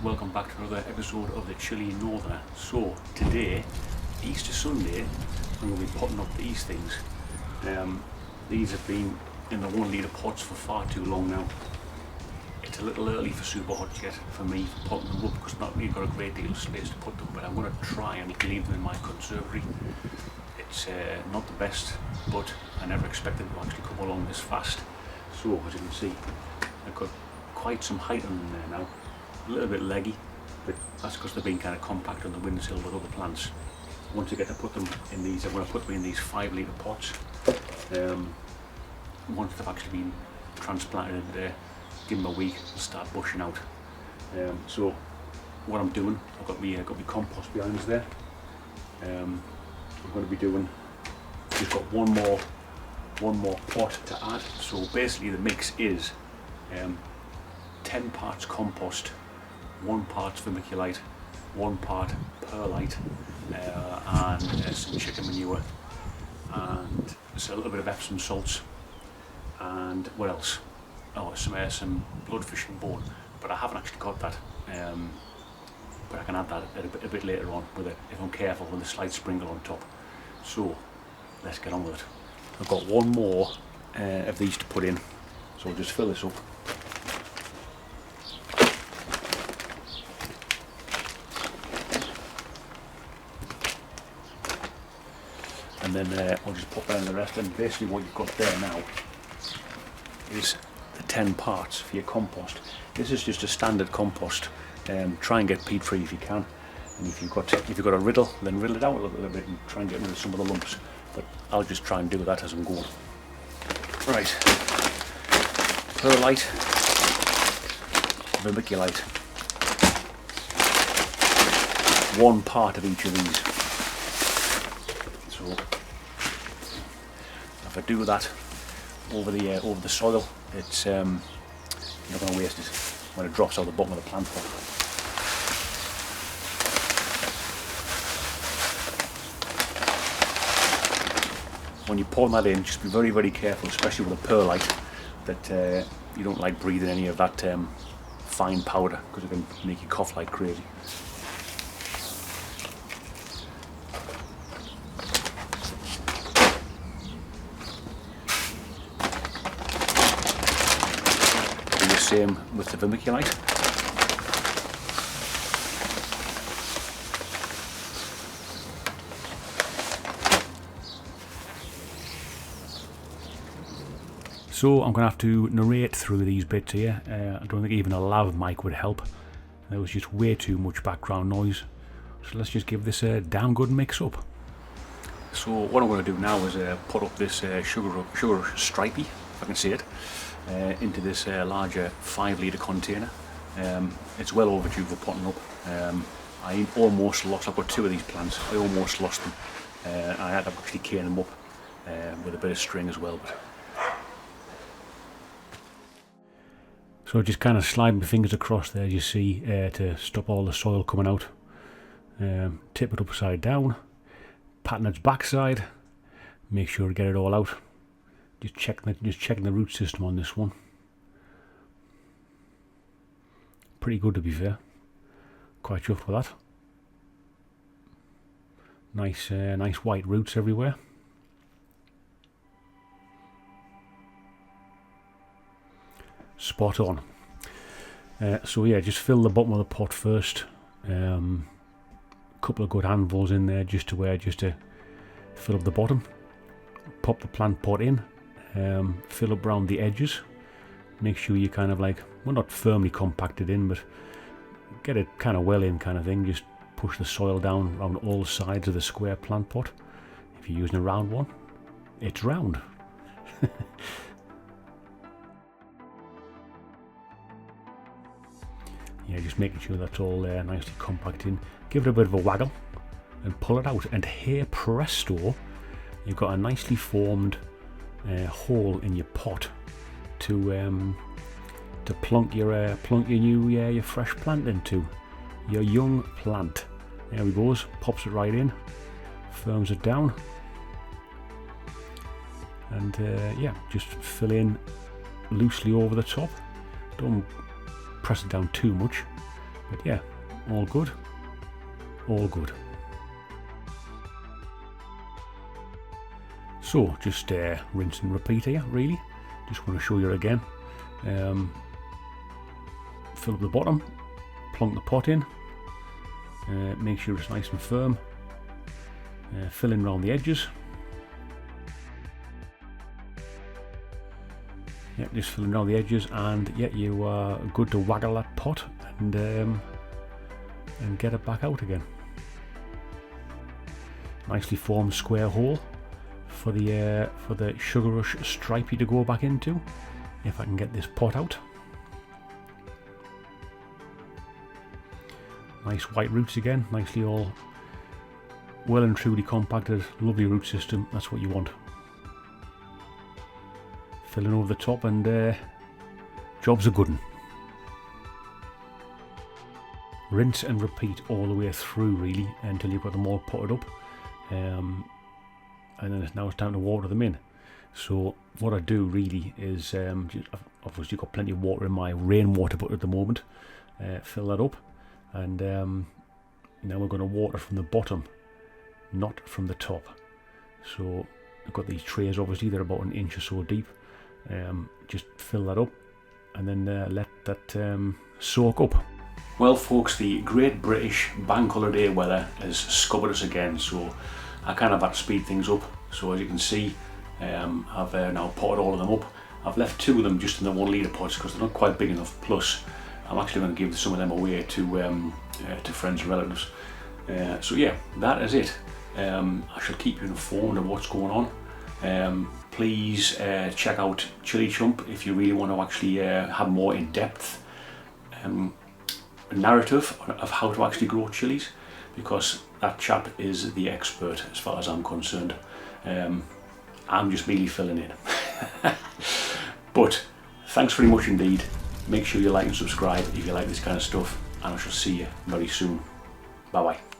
welcome back to another episode of the Chilli Northerner. So today, Easter Sunday, I'm going to be potting up these things. These have been in the 1 litre pots for far too long now. It's a little early for super hot yet for me for potting them up because not really got a great deal of space to put them, but I'm going to try and leave them in my conservatory. It's not the best, but I never expected to actually come along this fast. So as you can see, I've got quite some height on them there now. A little bit leggy, but that's because they've been kind of compact on the windsill with other plants. Once I get to put them in these, I'm going to put them in these 5 litre pots. Once they've actually been transplanted in there, give them a week and start bushing out. So what I'm doing, I've got my compost behind us there. I'm going to be doing, just got one more pot to add. So basically the mix is 10 parts compost, 1 part vermiculite, 1 part perlite, and some chicken manure, and a little bit of Epsom salts, and what else? Oh, some bloodfish and bone, but I haven't actually got that. But I can add that a bit later on with it, if I'm careful, with a slight sprinkle on top. So let's get on with it. I've got one more of these to put in, so I'll just fill this up. And then I'll just put down the rest, and basically what you've got there now is the 10 parts for your compost. This is just a standard compost. Try and get peat free if you can, and if you've got a riddle, then riddle it out a little bit and try and get rid of some of the lumps, but I'll just try and do that as I'm going. Right, perlite, vermiculite, 1 part of each of these. So if I do that over the soil, it's you're not going to waste it when it drops out the bottom of the plant pot. When you pour that in, just be very, very careful, especially with the perlite, that you don't like breathing any of that fine powder, because it can make you cough like crazy. Do the same with the vermiculite. So I'm going to have to narrate through these bits here. I don't think even a lav mic would help. There was just way too much background noise. So let's just give this a damn good mix up. So what I'm going to do now is put up this sugar stripey, if I can see it, into this larger 5 litre container. It's well overdue for potting up. I've got 2 of these plants. I almost lost them. I had to actually cane them up with a bit of string as well. So just kind of slide my fingers across there, as you see, to stop all the soil coming out. Tip it upside down, pattern its backside, make sure to get it all out. Just checking the root system on this one. Pretty good, to be fair. Quite chuffed with that. Nice white roots everywhere. Spot on. So yeah, just fill the bottom of the pot first. Couple of good handfuls in there just to fill up the bottom. Pop the plant pot in. Fill up around the edges. Make sure you kind of like, well, not firmly compacted in, but get it kind of well in, kind of thing. Just push the soil down around all sides of the square plant pot. If you're using a round one, it's round. Yeah, just making sure that's all nicely compact in. Give it a bit of a waggle and pull it out, and here presto, you've got a nicely formed hole in your pot to plunk your your fresh plant into, your young plant. There we goes, pops it right in, firms it down, and yeah, just fill in loosely over the top. Don't press it down too much, But yeah, all good, all good. So just rinse and repeat here, really. Just want to show you again. Fill up the bottom, plonk the pot in, make sure it's nice and firm, fill in around the edges. Yep, just filling around the edges, and yeah, you are good to waggle that pot and get it back out again. Nicely formed square hole for the sugar rush stripey to go back into. If I can get this pot out. Nice white roots again, nicely all well and truly compacted, lovely root system. That's what you want. Filling over the top, and job's a good one. Rinse and repeat all the way through, really, until you've got them all potted up, and then now it's time to water them in. So what I do really is, I've obviously got plenty of water in my rainwater bucket at the moment. Fill that up, and now we're going to water from the bottom, not from the top. So I've got these trays, obviously they're about 1 inch or so deep. Just fill that up, and then let that soak up. Well folks, the Great British Bank Holiday weather has scuppered us again, so I kind of had to speed things up. So as you can see, I've now potted all of them up. I've left 2 of them just in the 1 litre pots because they're not quite big enough. Plus, I'm actually going to give some of them away to friends and relatives. So yeah, that is it. I shall keep you informed of what's going on. Please check out Chilli Chump if you really want to actually have more in-depth narrative of how to actually grow chilies, because that chap is the expert as far as I'm concerned. I'm just merely filling in. But thanks very much indeed. Make sure you like and subscribe if you like this kind of stuff, and I shall see you very soon. Bye bye.